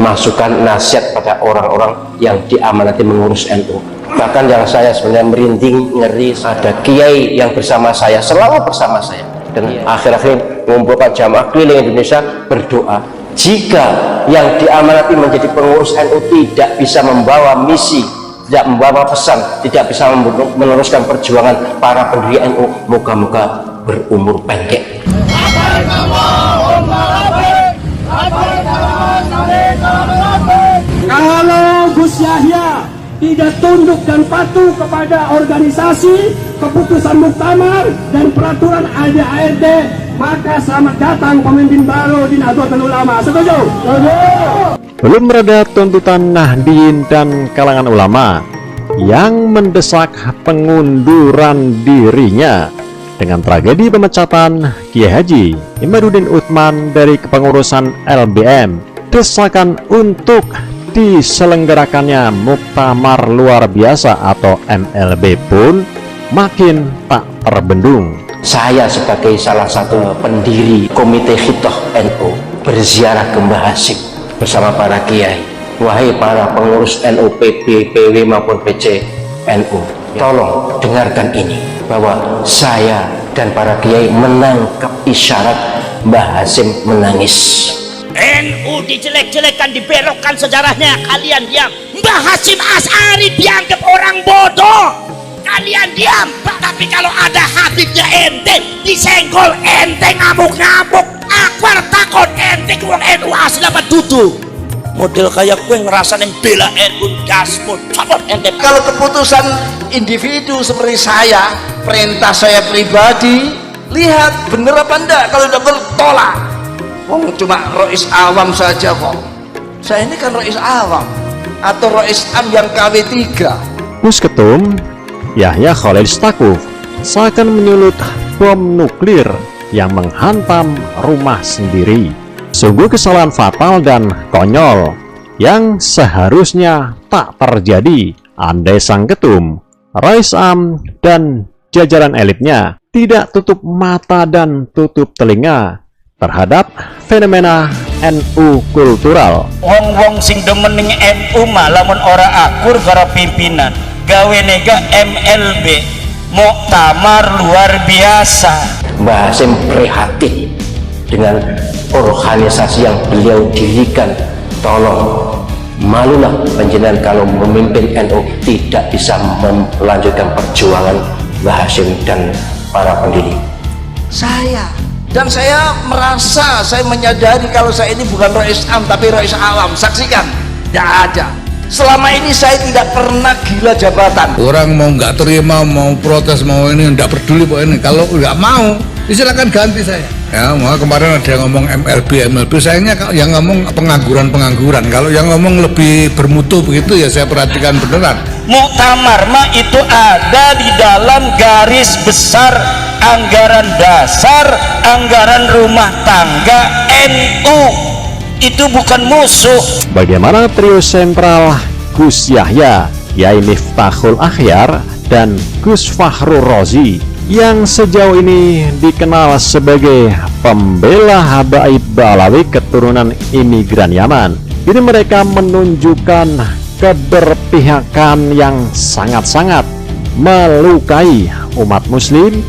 masukan nasihat pada orang-orang yang diamanati mengurus NU. Bahkan yang saya sebenarnya merinding, ngeri, ada kiai yang bersama saya, selalu bersama saya, dan akhir-akhir mengumpulkan jamaah keliling Indonesia berdoa, jika yang diamanati menjadi pengurus NU tidak bisa membawa misi, tidak membawa pesan, tidak bisa meneruskan perjuangan para pendiri NU, moga-moga berumur pendek. Kalau Gus Yahya tidak tunduk dan patuh kepada organisasi, keputusan muktamar dan peraturan ADART, maka selamat datang pemimpin baru di Nahdlatul Ulama. Setuju? Setuju. Belum mereda tuntutan Nahdien dan kalangan ulama yang mendesak pengunduran dirinya dengan tragedi pemecatan Kiai Haji Imaduddin Utsman dari kepengurusan LBM. Desakan untuk diselenggarakannya Muktamar Luar Biasa atau MLB pun makin tak terbendung. Saya sebagai salah satu pendiri Komite Khitoh NU berziarah ke Mbah Hasyim bersama para kiai. Wahai para pengurus NU, PB, PW maupun PC NU, tolong dengarkan ini, bahwa saya dan para kiai menangkap isyarat Mbah Hasyim menangis. NU dijelek-jelekan, dibelokkan sejarahnya, kalian diam. Mbah Hasyim Asy'ari dianggap orang bodoh, kalian diam. Tapi kalau ada habibnya ente disenggol, ente ngamuk-ngamuk. Akbar takut ente ke wong NU asli apa dudu. Model kayak gue ngerasain bela NU gasmu, copot ente. Kalau keputusan individu seperti saya, perintah saya pribadi, lihat bener apa enggak. Kalau udah bertolak, cuma rois awam saja kok. Saya ini kan rois awam atau rois am yang KW3. Gus Ketum Yahya Khalil Stakuf seakan menyulut bom nuklir yang menghantam rumah sendiri. Sungguh kesalahan fatal dan konyol yang seharusnya tak terjadi andai sang ketum, Rais Am dan jajaran elitnya tidak tutup mata dan tutup telinga terhadap fenomena NU kultural. Wong-wong sing demen ning NU malah mun ora akur karo pimpinan, gawe nega MLB, Muktamar Luar Biasa. Mbah Hasyim prihatin dengan organisasi yang beliau dirikan. Tolong, malulah panjenengan kalau memimpin NU tidak bisa melanjutkan perjuangan Mbah Hasyim dan para pendiri. Saya merasa, saya menyadari kalau saya ini bukan rois am tapi rois awam. Saksikan, tidak ada. Selama ini saya tidak pernah gila jabatan. Orang mau nggak terima, mau protes, mau ini nggak peduli pokoknya. Kalau nggak mau, silakan ganti saya. Ya, mau kemarin ada yang ngomong MLB, sayangnya yang ngomong pengangguran. Kalau yang ngomong lebih bermutu begitu ya saya perhatikan beneran. Muktamar mah itu ada di dalam garis besar anggaran dasar, anggaran rumah tangga NU. Itu bukan musuh. Bagaimana trio sentral Gus Yahya, Yai Miftahul Akhyar, dan Gus Fakhrur Razi yang sejauh ini dikenal sebagai pembela habaib Balawi keturunan imigran Yaman. Ini mereka menunjukkan keberpihakan yang sangat-sangat melukai umat muslim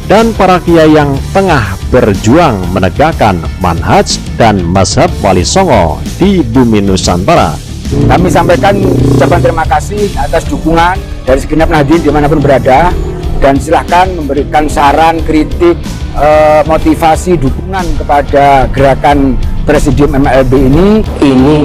dan para kiai yang tengah berjuang menegakkan manhaj dan mazhab Wali Songo di bumi Nusantara. Kami sampaikan ucapan terima kasih atas dukungan dari segenap Nahdien dimanapun berada, dan silahkan memberikan saran, kritik, motivasi, dukungan kepada gerakan Presidium MLB ini.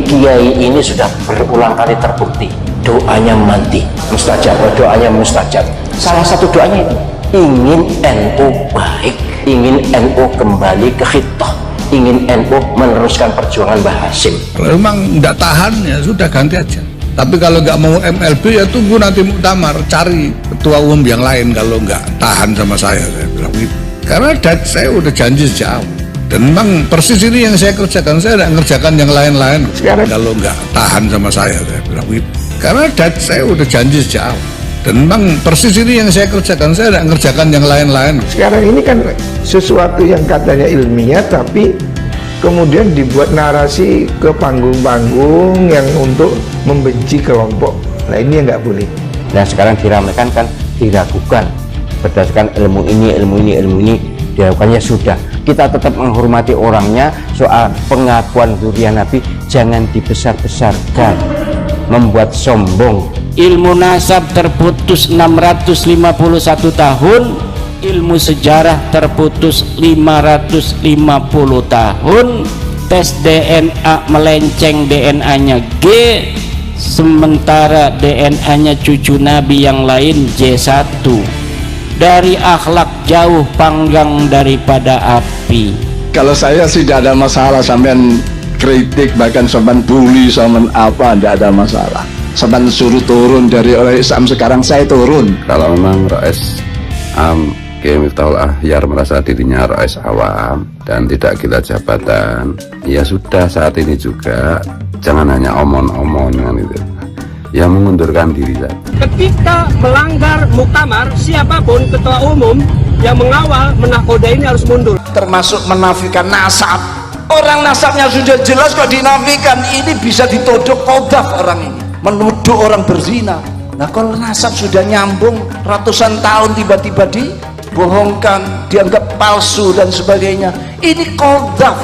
Kiai ini sudah berulang kali terbukti doanya mandi mustajab, doanya mustajab. Salah satu doanya itu ingin NU baik, ingin NU kembali ke khitoh, ingin NU meneruskan perjuangan Mbah Hasyim. Kalau memang nggak tahan ya sudah ganti aja. Tapi kalau nggak mau MLB ya tunggu nanti muktamar, cari ketua umum yang lain kalau nggak tahan sama saya bilang gitu. Karena saya udah janji sejak awal. Dan memang persis ini yang saya kerjakan, saya tidak ngerjakan yang lain-lain. Kalau nggak tahan sama saya bilang gitu. Karena saya udah janji sejak awal. Dan memang persis ini yang saya kerjakan, saya tidak ngerjakan yang lain-lain. Sekarang ini kan sesuatu yang katanya ilmiah tapi kemudian dibuat narasi ke panggung-panggung yang untuk membenci kelompok. Nah ini yang nggak boleh. Nah sekarang diramaikan kan diragukan berdasarkan ilmu ini dilakukannya sudah. Kita tetap menghormati orangnya. Soal pengakuan dzurriyyah Nabi jangan dibesar-besarkan, membuat sombong. Ilmu nasab terputus 651 tahun, ilmu sejarah terputus 550 tahun, tes DNA melenceng DNA G, sementara DNA-nya cucu Nabi yang lain J1. Dari akhlak jauh panggang daripada api. Kalau saya sih tidak ada masalah, sampean kritik bahkan sampean bully sampean apa, tidak ada masalah. Sampean suruh turun dari orang Islam, sekarang saya turun. Kalau memang Rais Kiai Miftahul Akhyar merasa dirinya Rais awam dan tidak gila jabatan, ya sudah, saat ini juga jangan hanya omong-omongan itu, ya mengundurkan diri saja. Ketika melanggar muktamar, siapapun ketua umum yang mengawal menakoda ini harus mundur. Termasuk menafikan nasab. Orang nasabnya sudah jelas kok dinafikan. Ini bisa ditodok qadzaf orang ini, menuduh orang berzina. Nah kalau nasab sudah nyambung ratusan tahun, tiba-tiba dibohongkan, dianggap palsu dan sebagainya, ini qadzaf,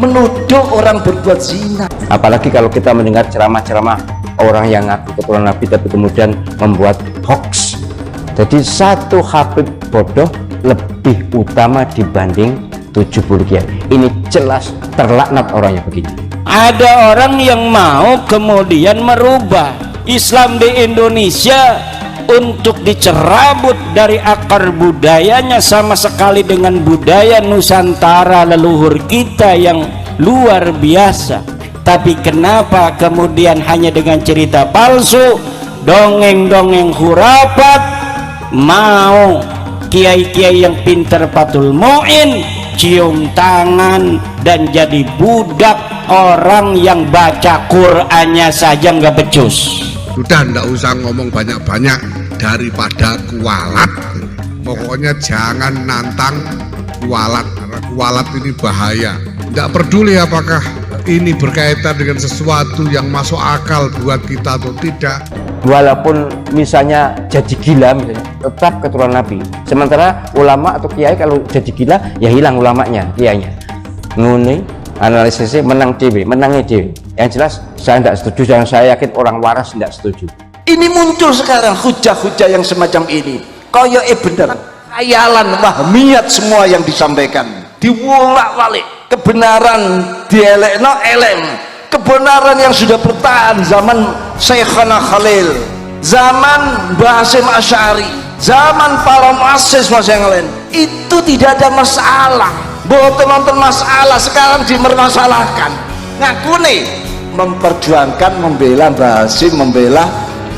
menuduh orang berbuat zina. Apalagi kalau kita mendengar ceramah-ceramah orang yang ngaku keturunan Nabi tapi kemudian membuat hoax. Jadi satu habib bodoh lebih utama dibanding 70 kiai. Ini jelas terlaknat orang yang begini. Ada orang yang mau kemudian merubah Islam di Indonesia untuk dicerabut dari akar budayanya, sama sekali dengan budaya Nusantara leluhur kita yang luar biasa. Tapi kenapa kemudian hanya dengan cerita palsu, dongeng-dongeng khurafat, mau kiai-kiai yang pintar Fathul Mu'in cium tangan dan jadi budak orang yang baca Qur'annya saja nggak becus. Sudah, ndak usah ngomong banyak-banyak daripada kualat. Pokoknya jangan nantang kualat, karena kualat ini bahaya. Ndak peduli apakah ini berkaitan dengan sesuatu yang masuk akal buat kita atau tidak. Walaupun misalnya jadi gila, misalnya, tetap keturunan Nabi. Sementara ulama atau kiai kalau jadi gila ya hilang ulamanya, kiainya. Ngene analisisnya menang menangnya dewi. Yang jelas saya tidak setuju dan saya yakin orang waras tidak setuju. Ini muncul sekarang hujah-hujah yang semacam ini. Koyoke bener, khayalan wahmiyat semua yang disampaikan, diwolak-walik. Kebenaran dielekno elem, kebenaran yang sudah bertahan zaman Syekhana Khalil, zaman Mbah Hasyim Asy'ari, zaman para muassis yang lain, itu tidak ada masalah. Boten masalah, sekarang dimermasalahkan. Ngaku nih memperjuangkan, membela Mbah Hasyim, membela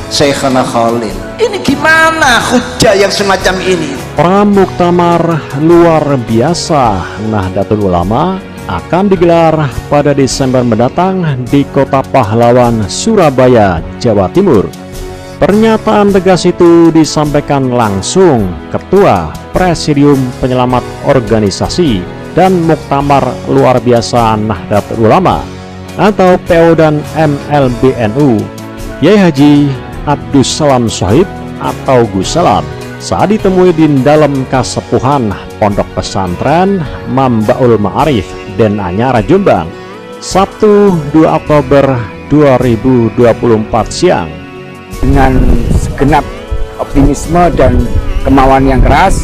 Syekhana Khalil. Ini gimana hujah yang semacam ini? Pramuktamar luar biasa Nahdlatul Ulama akan digelar pada Desember mendatang di Kota Pahlawan, Surabaya, Jawa Timur. Pernyataan tegas itu disampaikan langsung Ketua Presidium Penyelamat Organisasi dan Muktamar Luar Biasa Nahdlatul Ulama atau PO dan MLBNU, Yai Haji Abdus Salam Shohib atau Gus Salam, saat ditemui di dalam Kasepuhan Pondok Pesantren Mambaul Ma'arif Den Anyar, Jombang, Sabtu 2 Oktober 2024 siang. Dengan segenap optimisme dan kemauan yang keras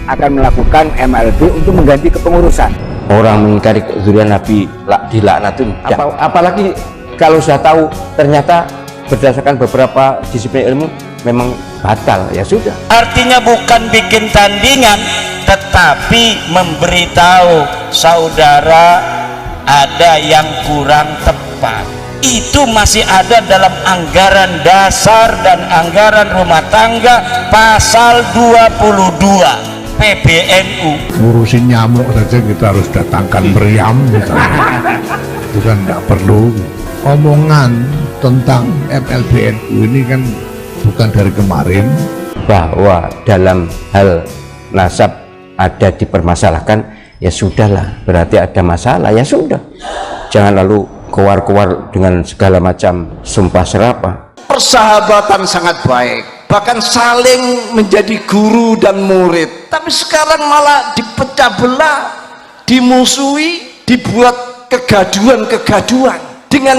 akan melakukan MLB untuk mengganti kepengurusan. Orang mengingkari dzurriyyah Nabi dilaknatin. Apalagi kalau sudah tahu ternyata berdasarkan beberapa disiplin ilmu memang batal, ya sudah. Artinya bukan bikin tandingan, tetapi memberitahu saudara ada yang kurang tepat. Itu masih ada dalam anggaran dasar dan anggaran rumah tangga pasal 22 PBNU. Ngurusin nyamuk saja kita harus datangkan meriam misalnya. Bukan, nggak perlu. Omongan tentang MLBNU ini kan bukan dari kemarin. Bahwa dalam hal nasab ada dipermasalahkan, ya sudahlah, berarti ada masalah, ya sudah. Jangan lalu keluar-keluar dengan segala macam sumpah serapah. Persahabatan sangat baik, bahkan saling menjadi guru dan murid. Tapi sekarang malah dipecah belah, dimusuhi, dibuat kegaduhan-kegaduhan dengan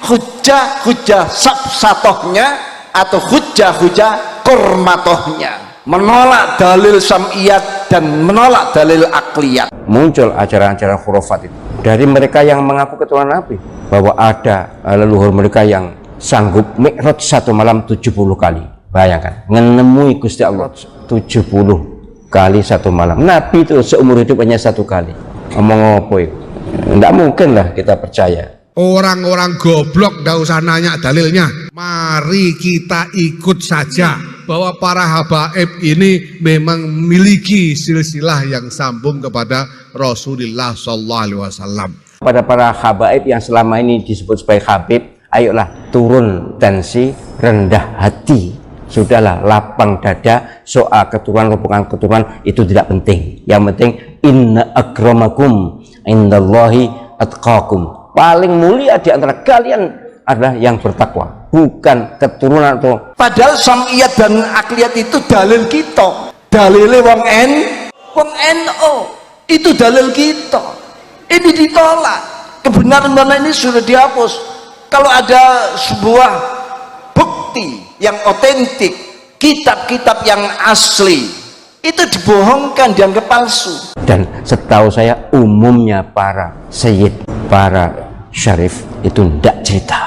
hujah-hujah sabsatohnya atau hujah-hujah kormatohnya, menolak dalil sam'iyat dan menolak dalil akliyat. Muncul ajaran-ajaran khurafat itu dari mereka yang mengaku keturunan Nabi, bahwa ada leluhur mereka yang sanggup mi'raj satu malam 70 kali. Bayangkan, menemui Gusti Allah 70 kali satu malam. Nabi itu seumur hidup hanya satu kali. Ngomong apa itu? Tidak mungkin lah kita percaya. Orang-orang goblok gak usah nanya dalilnya. Mari kita ikut saja bahwa para habaib ini memang memiliki silsilah yang sambung kepada Rasulullah SAW. Pada para habaib yang selama ini disebut sebagai habib, ayolah turun tensi, rendah hati. Sudahlah, lapang dada. Soal keturunan, hubungan keturunan itu tidak penting. Yang penting inna akramakum indallahi atqakum. Paling mulia di antara kalian adalah yang bertakwa, bukan keturunan atau. Padahal sam'iyat dan akliyat itu dalil kita, dalilnya wong NO, itu dalil kita. Ini ditolak, kebenaran mana ini sudah dihapus. Kalau ada sebuah bukti yang otentik, kitab-kitab yang asli, itu dibohongkan, dianggap palsu. Dan setahu saya umumnya para sayyid, para syarif itu tidak cerita.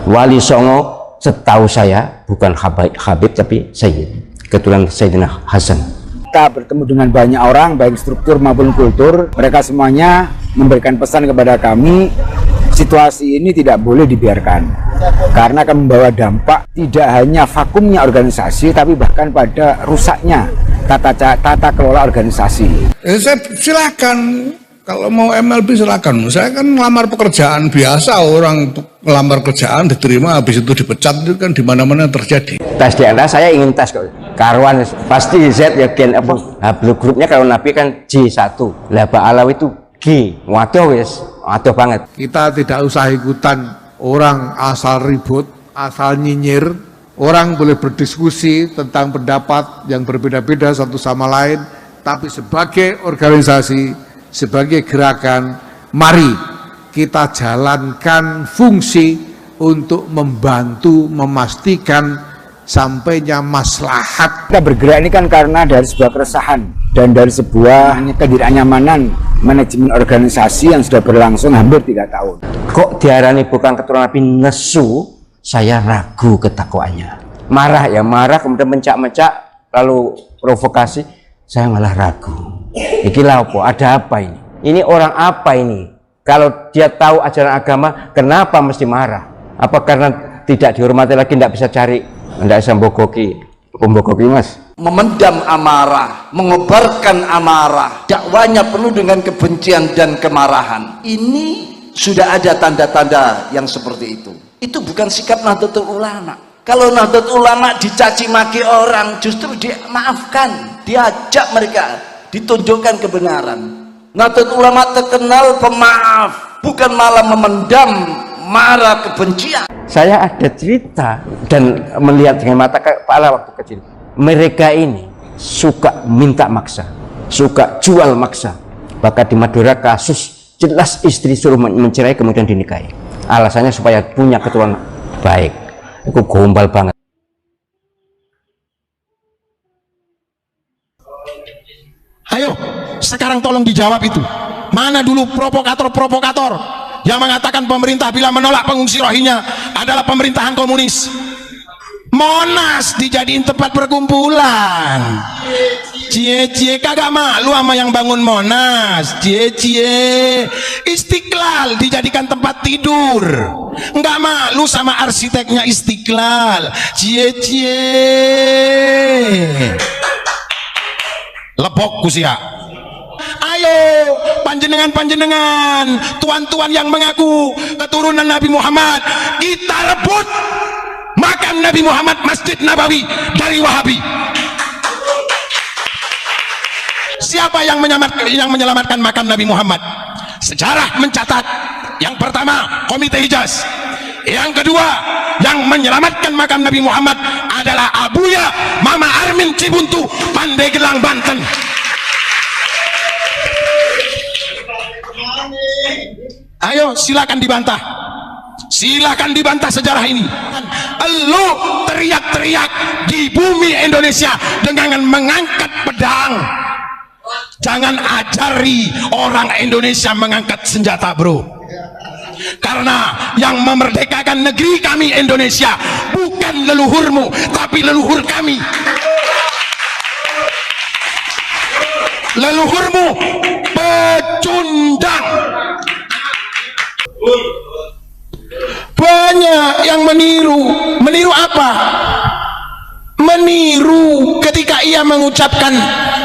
Wali Songo setahu saya bukan habib tapi sayyid, keturunan Sayyidina Hasan. Kita bertemu dengan banyak orang, baik struktur maupun kultur. Mereka semuanya memberikan pesan kepada kami, situasi ini tidak boleh dibiarkan, karena akan membawa dampak tidak hanya vakumnya organisasi, tapi bahkan pada rusaknya tata kelola organisasi. Silakan, kalau mau MLB silakan. Saya kan ngelamar pekerjaan biasa, orang ngelamar kerjaan diterima, habis itu dipecat, itu kan di mana-mana terjadi. Tes DNA saya ingin tes kok. Karuan pasti Z ya, gen apa? Blue grupnya kalau Nabi kan J1. Lah Ba'alawi itu G. Waduh wis, waduh banget. Kita tidak usah ikutan orang asal ribut, asal nyinyir. Orang boleh berdiskusi tentang pendapat yang berbeda-beda satu sama lain, tapi sebagai organisasi, sebagai gerakan, mari kita jalankan fungsi untuk membantu memastikan sampainya maslahat. Kita bergerak ini kan karena dari sebuah keresahan dan dari sebuah ketidaknyamanan manajemen organisasi yang sudah berlangsung hampir 3 tahun. Kok diarani bukan keturunan Nabi nesu? Saya ragu ketakwaannya. Marah ya marah, kemudian mencak-mencak, lalu provokasi, saya malah ragu. Ikilah apa? Ada apa ini? Ini orang apa ini? Kalau dia tahu ajaran agama, kenapa mesti marah? Apa karena tidak dihormati lagi, tidak bisa cari, tidak bisa membogoki mas? Memendam amarah, mengobarkan amarah, dakwanya penuh dengan kebencian dan kemarahan. Ini sudah ada tanda-tanda yang seperti itu. Itu bukan sikap Nahdlatul Ulama. Kalau Nahdlatul Ulama dicaci maki orang, justru dimaafkan, diajak mereka, ditunjukkan kebenaran. Nahdlatul Ulama terkenal pemaaf, bukan malah memendam marah kebencian. Saya ada cerita dan melihat dengan mata kepala waktu kecil. Mereka ini suka minta maksa, suka jual maksa. Bahkan di Madura kasus jelas istri suruh mencerai kemudian dinikahi. Alasannya supaya punya keturunan baik. Itu gombal banget. Ayo, sekarang tolong dijawab itu. Mana dulu provokator-provokator yang mengatakan pemerintah bila menolak pengungsi Rohingya adalah pemerintahan komunis. Monas dijadiin tempat perkumpulan. Cie-cie kagak malu sama yang bangun Monas. Cie-cie Istiqlal dijadikan tempat tidur. Enggak malu sama arsiteknya Istiqlal. Cie-cie lepok kusia. Ayo panjenengan-panjenengan, tuan-tuan yang mengaku keturunan Nabi Muhammad, kita rebut makam Nabi Muhammad Masjid Nabawi dari Wahabi. Siapa yang menyelamatkan makam Nabi Muhammad? Sejarah mencatat, yang pertama Komite Hijaz, yang kedua yang menyelamatkan makam Nabi Muhammad adalah Abuya Mama Armin Cibuntu, Pandeglang, Banten. Ayo silakan dibantah, silakan dibantah sejarah ini. Lu teriak-teriak di bumi Indonesia dengan mengangkat pedang. Jangan ajari orang Indonesia mengangkat senjata, bro. Karena yang memerdekakan negeri kami Indonesia bukan leluhurmu, tapi leluhur kami. Leluhurmu pecundang. Banyak yang meniru apa? Meniru ketika ia mengucapkan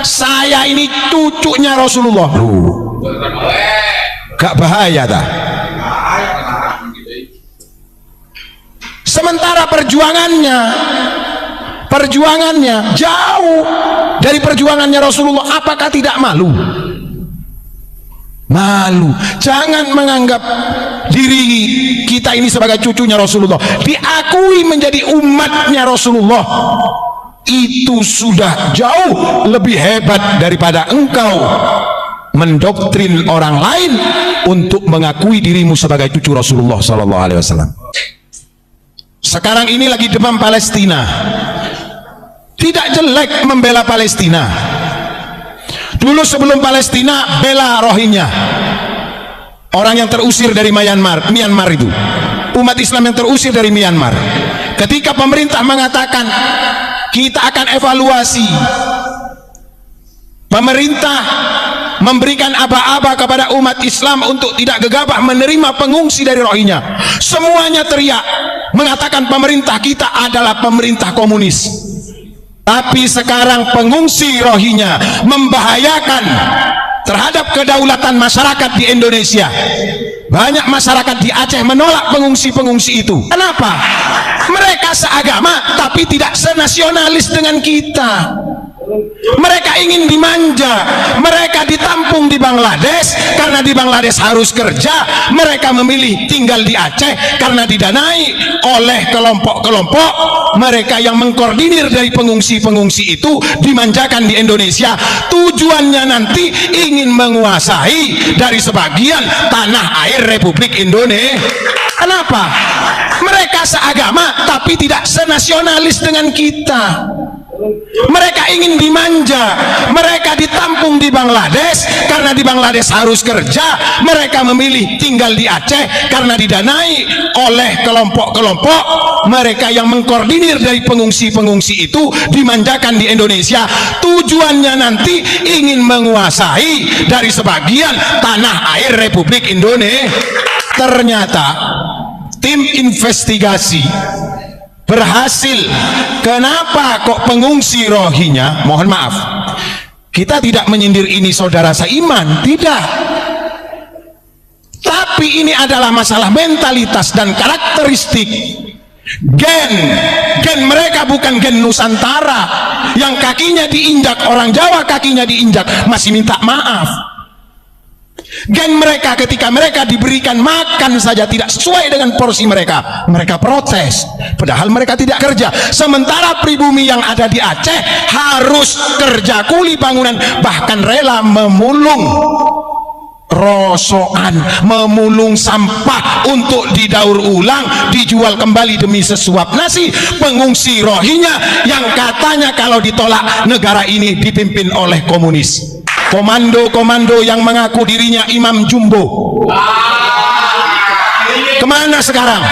saya ini cucunya Rasulullah. Gak bahaya tak? Sementara perjuangannya jauh dari perjuangannya Rasulullah. Apakah tidak malu? Malu. Jangan menganggap diri kita ini sebagai cucunya Rasulullah. Diakui menjadi umatnya Rasulullah. Itu sudah jauh lebih hebat daripada engkau mendoktrin orang lain untuk mengakui dirimu sebagai cucu Rasulullah sallallahu alaihi wasallam. Sekarang ini lagi demam Palestina. Tidak jelek membela Palestina. Dulu sebelum Palestina bela Rohingya, orang yang terusir dari Myanmar itu, umat Islam yang terusir dari Myanmar. Ketika pemerintah mengatakan kita akan evaluasi, pemerintah memberikan aba-aba kepada umat Islam untuk tidak gegabah menerima pengungsi dari Rohingya. Semuanya teriak mengatakan pemerintah kita adalah pemerintah komunis. Tapi sekarang pengungsi Rohingya membahayakan terhadap kedaulatan masyarakat di Indonesia. Banyak masyarakat di Aceh menolak pengungsi-pengungsi itu. Kenapa? Mereka seagama tapi tidak senasionalis dengan kita. Mereka ingin dimanja, mereka ditampung di Bangladesh karena di Bangladesh harus kerja. Mereka memilih tinggal di Aceh karena didanai oleh kelompok-kelompok mereka yang mengkoordinir dari pengungsi-pengungsi itu, dimanjakan di Indonesia. Tujuannya nanti ingin menguasai dari sebagian tanah air Republik Indonesia. Kenapa? Mereka seagama tapi tidak senasionalis dengan kita. Mereka ingin dimanja, mereka ditampung di Bangladesh karena di Bangladesh harus kerja. Mereka memilih tinggal di Aceh karena didanai oleh kelompok-kelompok mereka yang mengkoordinir dari pengungsi-pengungsi itu, dimanjakan di Indonesia. Tujuannya nanti ingin menguasai dari sebagian tanah air Republik Indonesia. Ternyata tim investigasi berhasil. Kenapa kok pengungsi Rohingya, mohon maaf, kita tidak menyindir ini saudara seiman, tidak, tapi ini adalah masalah mentalitas dan karakteristik. Gen mereka bukan gen Nusantara yang kakinya diinjak orang Jawa, kakinya diinjak masih minta maaf. Gen mereka ketika mereka diberikan makan saja tidak sesuai dengan porsi mereka, mereka protes, padahal mereka tidak kerja. Sementara pribumi yang ada di Aceh harus kerja kuli bangunan, bahkan rela memulung rosokan, memulung sampah untuk didaur ulang, dijual kembali demi sesuap nasi. Pengungsi Rohingya yang katanya kalau ditolak negara ini dipimpin oleh komunis, komando-komando yang mengaku dirinya Imam Jumbo. Kemana sekarang?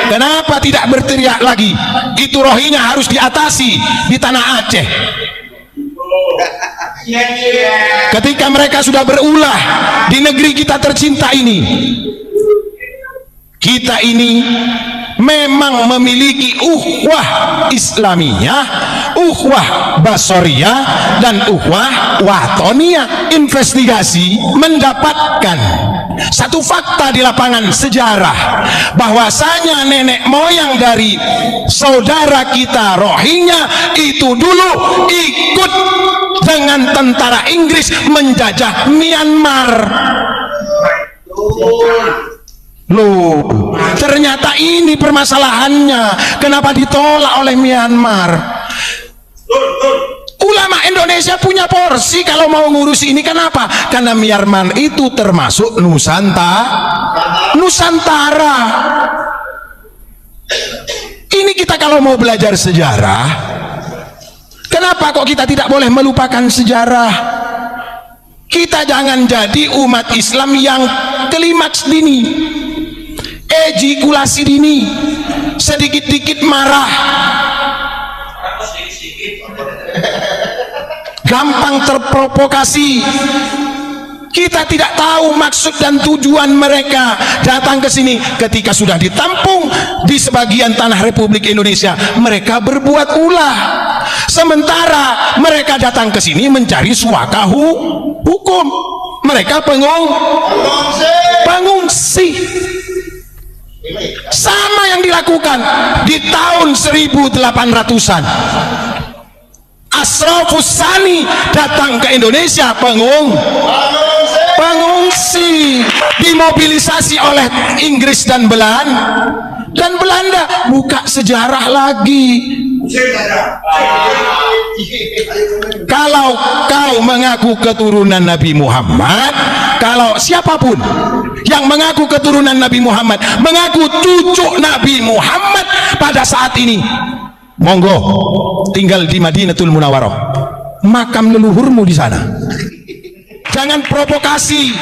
Kenapa tidak berteriak lagi? Itu Rohingya harus diatasi di tanah Aceh. Ketika mereka sudah berulah di negeri kita tercinta ini, kita ini memang memiliki ukhuwah Islamiyah, ukhuwah Basoriyah, dan ukhuwah Watoniyah. Investigasi mendapatkan satu fakta di lapangan sejarah bahwasanya nenek moyang dari saudara kita Rohingya itu dulu ikut dengan tentara Inggris menjajah Myanmar. Loh, ternyata ini permasalahannya. Kenapa ditolak oleh Myanmar? Ulama Indonesia punya porsi kalau mau ngurus ini. Kenapa? Karena Myanmar itu termasuk Nusantara. Ini kita kalau mau belajar sejarah, kenapa kok kita tidak boleh melupakan sejarah? Kita jangan jadi umat Islam yang klimaks dini, ejakulasi dini, sedikit-dikit marah, gampang terprovokasi. Kita tidak tahu maksud dan tujuan mereka datang ke sini. Ketika sudah ditampung di sebagian tanah Republik Indonesia, mereka berbuat ulah. Sementara mereka datang ke sini mencari suaka hukum. Mereka pengungsi. Sama yang dilakukan di tahun 1800-an. Asrafus Sani datang ke Indonesia pengungsi, dimobilisasi oleh Inggris dan Belanda. Buka sejarah lagi. Kalau kau mengaku keturunan Nabi Muhammad, kalau siapapun yang mengaku keturunan Nabi Muhammad, mengaku cucu Nabi Muhammad pada saat ini, monggo tinggal di Madinatul Munawwarah, makam leluhurmu di sana. Jangan provokasi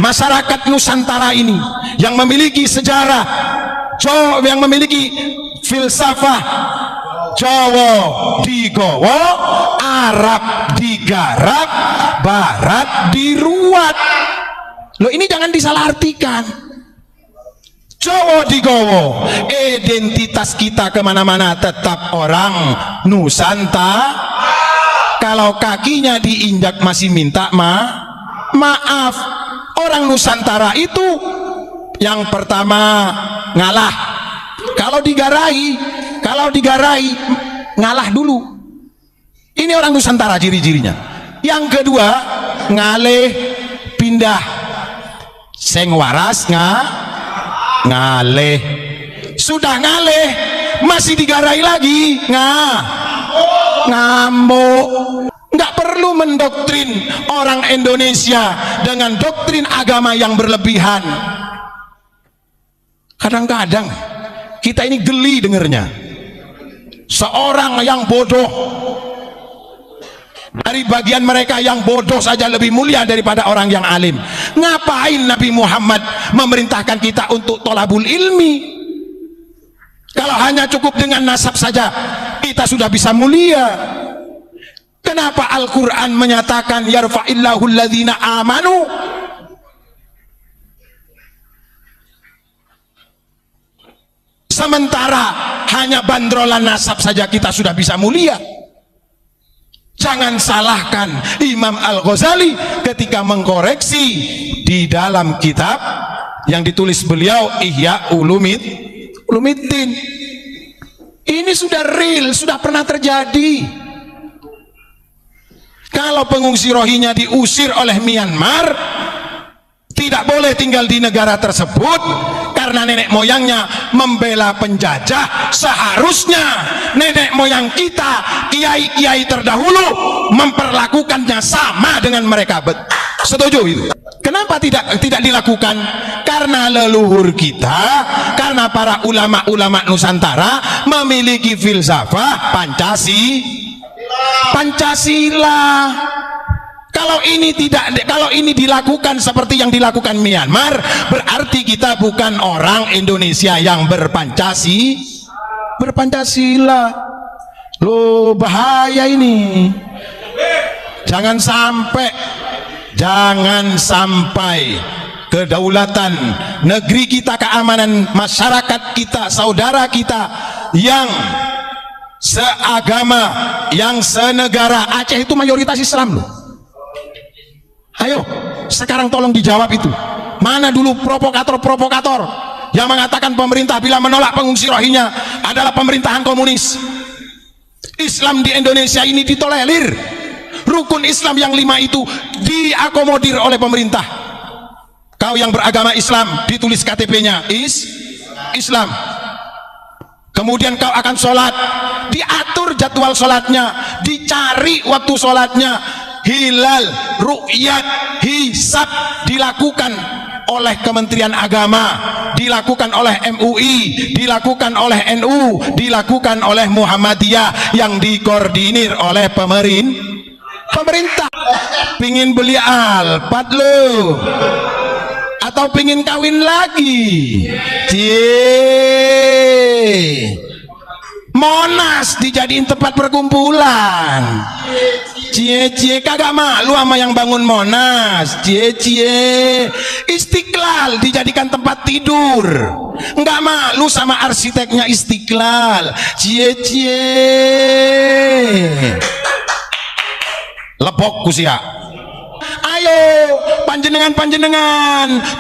masyarakat Nusantara ini yang memiliki sejarah, yang memiliki filsafah. Jawa digowo, Arab digarap, Barat diruat. Loh, ini jangan disalahartikan. Jawa digowo, identitas kita kemana-mana tetap orang Nusantara. Kalau kakinya diinjak masih minta maaf. Orang Nusantara itu yang pertama ngalah. Kalau digarai ngalah dulu. Ini orang Nusantara ciri-cirinya. Yang kedua ngaleh pindah. Seng waras ngaleh. Sudah ngaleh masih digarai lagi ngambuk. Nggak perlu mendoktrin orang Indonesia dengan doktrin agama yang berlebihan. Kadang-kadang kita ini geli dengernya. Seorang yang bodoh, dari bagian mereka yang bodoh saja lebih mulia daripada orang yang alim. Ngapain Nabi Muhammad memerintahkan kita untuk tolabul ilmi? Kalau hanya cukup dengan nasab saja kita sudah bisa mulia. Kenapa Al-Quran menyatakan yarfa'illahu alladhina amanu? Sementara hanya bandrolan nasab saja kita sudah bisa mulia. Jangan salahkan Imam Al-Ghazali ketika mengkoreksi di dalam kitab yang ditulis beliau, Ihya Ulumiddin. Ini sudah real, sudah pernah terjadi. Kalau pengungsi Rohingya diusir oleh Myanmar, tidak boleh tinggal di negara tersebut karena nenek moyangnya membela penjajah. Seharusnya nenek moyang kita, kiai-kiai terdahulu memperlakukannya sama dengan mereka. Setuju itu? Kenapa tidak dilakukan? Karena leluhur kita, karena para ulama-ulama Nusantara memiliki filsafah Pancasila. Kalau ini dilakukan seperti yang dilakukan Myanmar, berarti kita bukan orang Indonesia yang berpancasila. Loh, bahaya ini. Jangan sampai kedaulatan negeri kita, keamanan masyarakat kita, saudara kita yang seagama, yang senegara. Aceh itu mayoritas Islam loh. Ayo, sekarang tolong dijawab itu. Mana dulu provokator-provokator yang mengatakan pemerintah bila menolak pengungsi Rohingya adalah pemerintahan komunis. Islam di Indonesia ini ditolerir. Rukun Islam yang 5 itu diakomodir oleh pemerintah. Kau yang beragama Islam, ditulis KTP-nya Islam. Kemudian kau akan sholat, diatur jadwal sholatnya, dicari waktu sholatnya, hilal, ru'yat, hisab dilakukan oleh Kementerian Agama, dilakukan oleh MUI, dilakukan oleh NU, dilakukan oleh Muhammadiyah yang dikoordinir oleh pemerintah. Pingin beli Alphard lo, atau pingin kawin lagi? Monas dijadiin tempat perkumpulan. Cie kagak malu sama yang bangun Monas. Cie Istiqlal dijadikan tempat tidur, nggak malu sama arsiteknya Istiqlal. Cie lepok kusia. Ayo panjenengan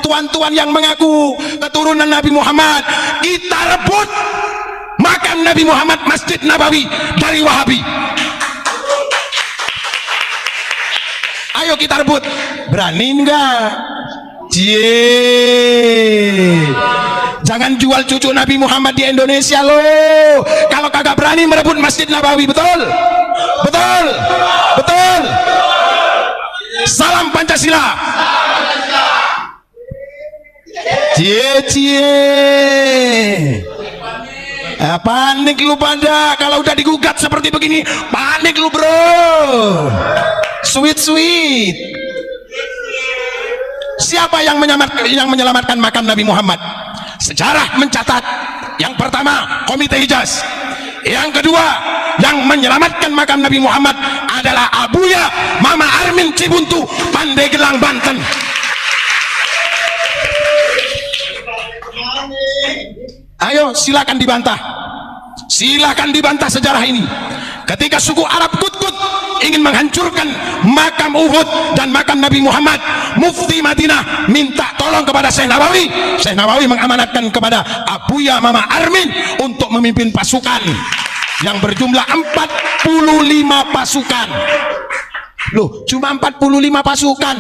tuan-tuan yang mengaku keturunan Nabi Muhammad, kita rebut makam Nabi Muhammad Masjid Nabawi dari Wahabi. Ayo kita rebut, berani enggak? Jangan jual cucu Nabi Muhammad di Indonesia loh kalau kagak berani merebut Masjid Nabawi. Betul? Salam Pancasila. Panik lu pada kalau udah digugat seperti begini. Panik lu bro. Sweet. Siapa yang menyelamatkan makam Nabi Muhammad? Sejarah mencatat, yang pertama Komite Hijaz, yang kedua yang menyelamatkan makam Nabi Muhammad adalah Abuya Mama Armin Cibuntu, Pandeglang, Banten. Ayo silakan dibantah sejarah ini. Ketika suku Arab Kut-Kut ingin menghancurkan makam Uhud dan makam Nabi Muhammad, Mufti Madinah minta tolong kepada Syekh Nawawi. Syekh Nawawi mengamanatkan kepada Abuya Mama Armin untuk memimpin pasukan yang berjumlah 45 pasukan. Loh, cuma 45 pasukan.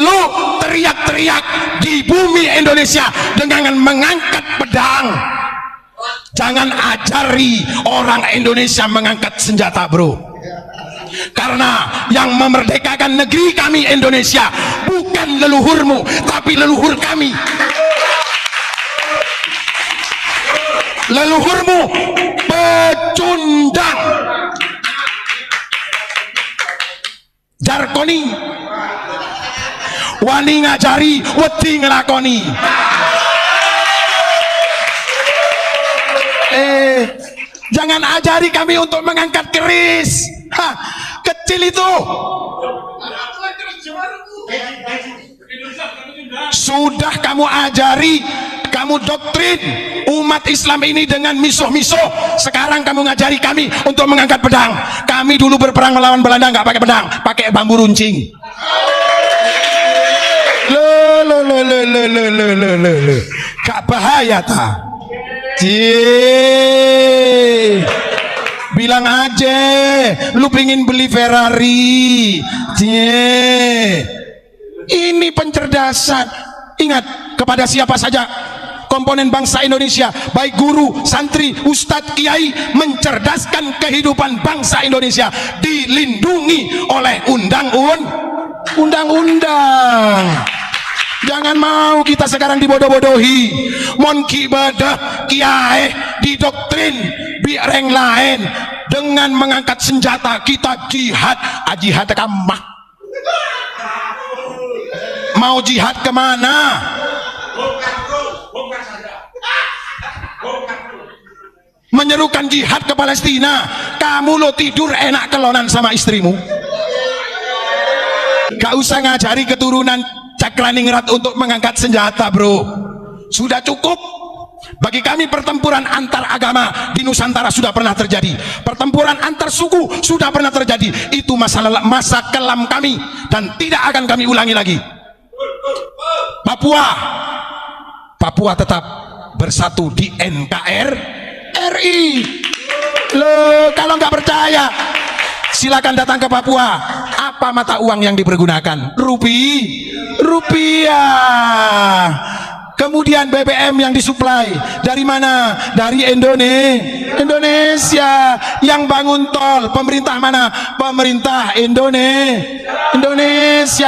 Lu teriak-teriak di bumi Indonesia dengan mengangkat pedang. Jangan ajari orang Indonesia mengangkat senjata, bro. Karena yang memerdekakan negeri kami Indonesia bukan leluhurmu, tapi leluhur kami. Leluhurmu pecundang, jarkoni, wani ngajari, wedi ngelakoni. Jangan ajari kami untuk mengangkat keris. Kecil itu. Sudah kamu ajari, kamu doktrin umat Islam ini dengan misuh-misuh. Sekarang kamu ngajari kami untuk mengangkat pedang. Kami dulu berperang melawan Belanda nggak pakai pedang, pakai bambu runcing. Gak bahaya ta? Bilang aja lu pengen beli Ferrari. Ini pencerdasan. Ingat, kepada siapa saja komponen bangsa Indonesia, baik guru, santri, ustadz, kiai, mencerdaskan kehidupan bangsa Indonesia, dilindungi oleh undang-undang. Jangan mau kita sekarang dibodoh-bodohi. Mon kibadah kiai didoktrin bireng lain dengan mengangkat senjata. Kita jihad, jihad kamah. Mau jihad kemana? Menyerukan jihad ke Palestina. Kamu lo tidur enak kelonan sama istrimu. Gak usah ngajari keturunan Cakraningrat untuk mengangkat senjata, bro. Sudah cukup. Bagi kami pertempuran antar agama di Nusantara sudah pernah terjadi. Pertempuran antar suku sudah pernah terjadi. Itu masa kelam kami dan tidak akan kami ulangi lagi. Papua tetap bersatu di NKRI. Loh, kalau nggak percaya silakan datang ke Papua. Apa mata uang yang dipergunakan? Rupiah. Kemudian BBM yang disuplai dari mana? Dari Indonesia. Yang bangun tol pemerintah mana? Pemerintah Indonesia,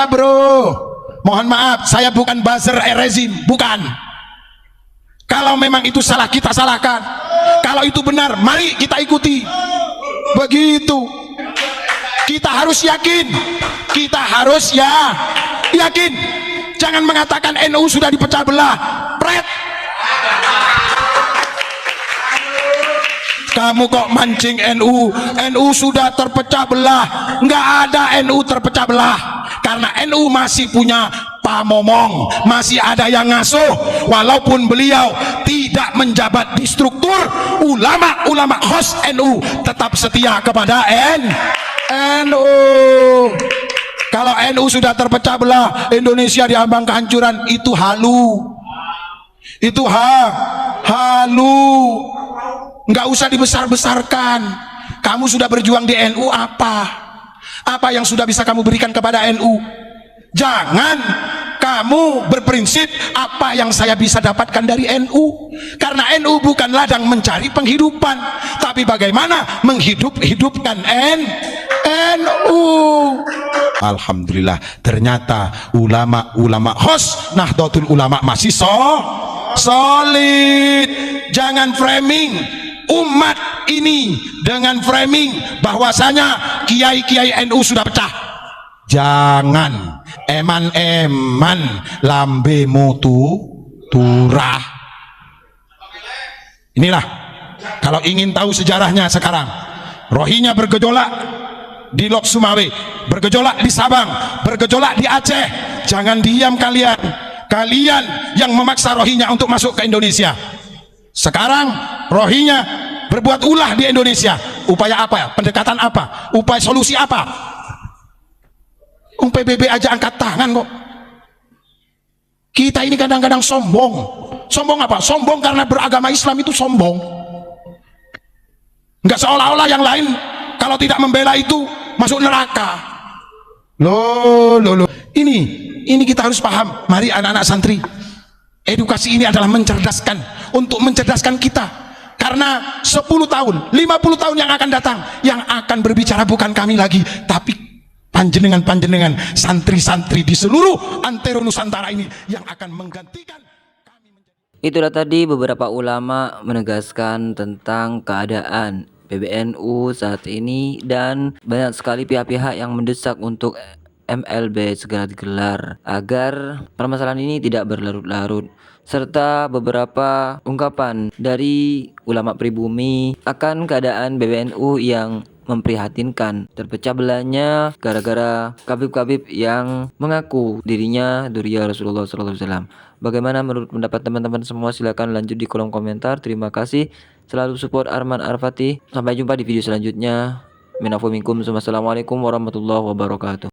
bro. Mohon maaf, saya bukan buzzer rezim, bukan. Kalau memang itu salah, kita salahkan. Kalau itu benar, mari kita ikuti. Begitu. Kita harus yakin. Yakin. Jangan mengatakan NU sudah dipecah belah. Pret. Kamu kok mancing NU? NU sudah terpecah belah. Nggak ada NU terpecah belah. Karena NU masih punya pamomong, masih ada yang ngasuh. Walaupun beliau tidak menjabat di struktur, ulama host NU tetap setia kepada NU. Kalau NU sudah terpecah belah, Indonesia diambang kehancuran, itu halu. Itu halu. Nggak usah dibesar-besarkan. Kamu sudah berjuang di NU apa? Apa yang sudah bisa kamu berikan kepada NU? Jangan kamu berprinsip apa yang saya bisa dapatkan dari NU. Karena NU bukan ladang mencari penghidupan, tapi bagaimana menghidupkan NU. Alhamdulillah, ternyata ulama host Nahdlatul Ulama masih solid. Jangan framing umat ini dengan framing bahwasanya kiai-kiai NU sudah pecah. Jangan eman lambemu turah. Inilah, kalau ingin tahu sejarahnya sekarang, Rohingya bergejolak di Lok Sumawe, bergejolak di Sabang, bergejolak di Aceh. Jangan diam kalian yang memaksa Rohingya untuk masuk ke Indonesia. Sekarang Rohingya berbuat ulah di Indonesia. Upaya apa? Pendekatan apa? Upaya solusi apa? PBB aja angkat tangan kok. Kita ini kadang-kadang sombong. Sombong apa? Sombong karena beragama Islam itu sombong. Enggak seolah-olah yang lain kalau tidak membela itu masuk neraka. Loh. Ini kita harus paham. Mari anak-anak santri, edukasi ini adalah mencerdaskan, untuk mencerdaskan kita. Karena 10 tahun, 50 tahun yang akan datang, yang akan berbicara bukan kami lagi, tapi panjenengan santri-santri di seluruh antero Nusantara ini yang akan menggantikan. Itulah tadi beberapa ulama menegaskan tentang keadaan PBNU saat ini, dan banyak sekali pihak-pihak yang mendesak untuk MLB segera digelar agar permasalahan ini tidak berlarut-larut, serta beberapa ungkapan dari ulama pribumi akan keadaan PBNU yang memprihatinkan, terpecah belahnya gara-gara kabib-kabib yang mengaku dirinya Dzurriyyah Rasulullah SAW. Bagaimana menurut pendapat teman-teman semua? Silahkan lanjut di kolom komentar. Terima kasih selalu support Arman Arfati. Sampai jumpa di video selanjutnya. Minafu minkum. Wassalamualaikum warahmatullahi wabarakatuh.